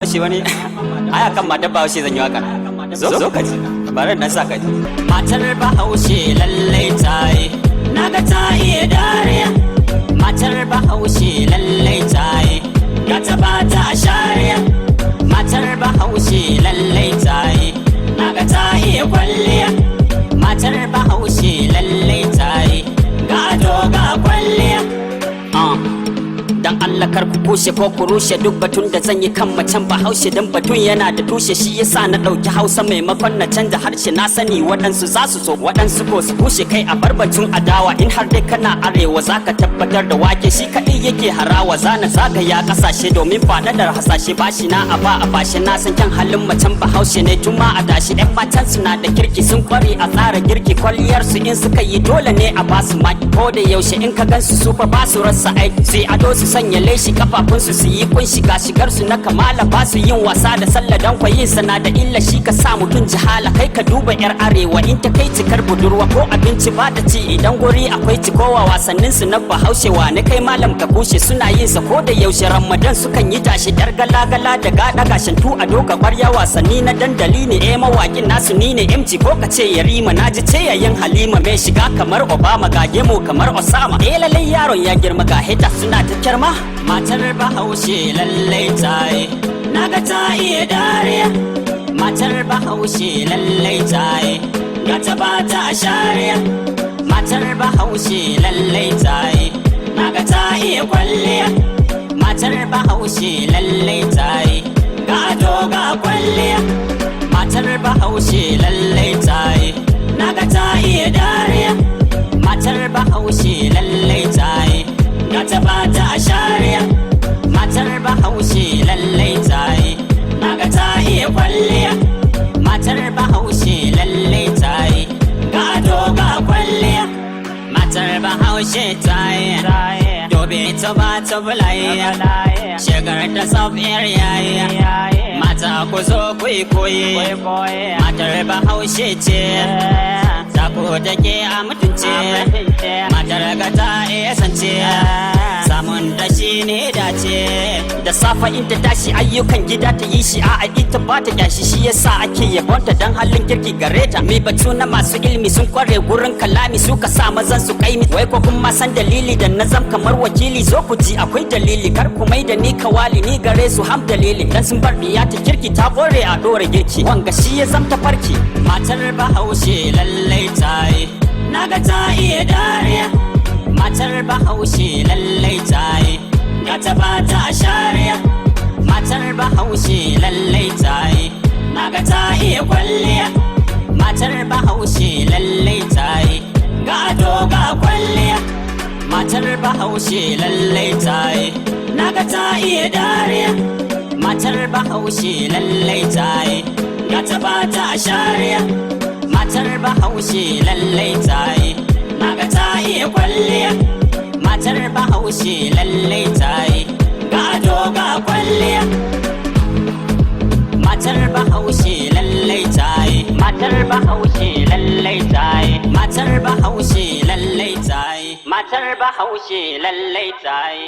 Bahaushe wani ai akan matar Bahaushe zan yi waka. Zo ka ji bari na sa ka ji. Matar Bahaushe lallai tayi naga ta iya dariya. Matar Bahaushe lallai tayi gata ba ta shariya. Matar Bahaushe lallai tayi naga ta iya kwalliya. Matar Bahaushe lallai tayi ga ado ga kwalliya. Dan Allah kar ku kushe ko ku rushe duk batun da zan yi kan macen Bahaushe, dan batun yana da tushe, shi yasa na dauki Hausa maimakon na canza harshe. Na sani waɗansu za su so waɗansu ko su kushe kai a bar batun adawa. In har dai kana arewa zaka tabbatar da wake shi kadai yake harawa. Zana zagaya kasashe domin faɗaɗar hasashe, bashi na a bashe. Na san kyan halin macen Bahaushe ne tun ma a dashi. Yan matan suna da kirki sun kware a tsara girki, kwalliyar su in suka yi dole ne a basu maki. Ko da yaushe in ka gansu su fa ba su rasa aiki, sai ado su sanya leshi kafafunsu su yi kunshi, ga shigar su na kamala ba su yin wasa da sallah. Dan kwayin sana da illa shi ka sa mutun jihala. Kai ka duba yar arewa in ta kai cikar budurwa ko abinci ba ta ci idan guri akwai cikowa. Wasannin su na Bahaushe ne kai malam ka kushe, suna yin sa ko da yaushe. Ramadan sukan yi tashi yar gala-gala da gada gashin tu a doka kwarya. Wasanni na dandali ne mawakin nasu ni ne MG ko ka ce Yarima. Naji ce yayin Halima mai shiga kamar Obama, ga gemu kamar Osama. Lalai yaron ya girma ga hita suna ta kyarma. Matar Bahaushe lallai tayi naga ta iya dariya. Matar Bahaushe lallai tayi gata ba ta shariya. Matar Bahaushe lallai tayi naga ta iya kwalliya. Matar Bahaushe lallai tayi ga ado ga kwalliya. Matar Bahaushe lallai tayi naga ta iya dariya. Matar Bahaushe lallai tayi gata ba ta shariya. Matar Bahaushe lallai tayi naga ta iya kwalliya. Matar Bahaushe lallai tayi ga ado ga kwalliya. Matar Bahaushe tayi dobe ta ba ta bulaya, shigar ta sab area. Mata ku zo ku yi koyi, matar Bahaushe ce ta ku take a mutunce. Matar ga ta iya sance samun da shi ne dace. Da safa in ta tashi ayyukan gida ta yi shi, a ita ba ta kyashi, shi yasa ake yabonta dan halin kirki gare ta. Mai batu na masu ilimi sun kware gurin kalami, suka sa mazan su kaimi. Wai ko kun san dalili da na zam kamar wakili, zo ku ji akwai dalili. Kar ku mai da ni kawali, ni gare su ham dalili. Dan sun bar diya ta kirki ta bore a dora girki, wanga shi ya zamta farki. Matar Bahaushe lallai tayi naga ta iya dariya. Matar Bahaushe lallai tayi gata ba ta shariya. Matar Bahaushe lallai tayi naga ta iya kwalliya. Matar Bahaushe lallai tayi ga ado ga kwalliya. Matar Bahaushe lallai tayi naga ta iya dariya. Matar Bahaushe lallai tayi gata ba ta shariya. Matar Bahaushe lallai tayi naga ta iya kwalliya. Matar Bahaushe lallai tayi ga ado ga kwalliya. Matar Bahaushe lallai tayi. Matar Bahaushe lallai tayi. Matar Bahaushe lallai tayi. Matar Bahaushe lallai tayi.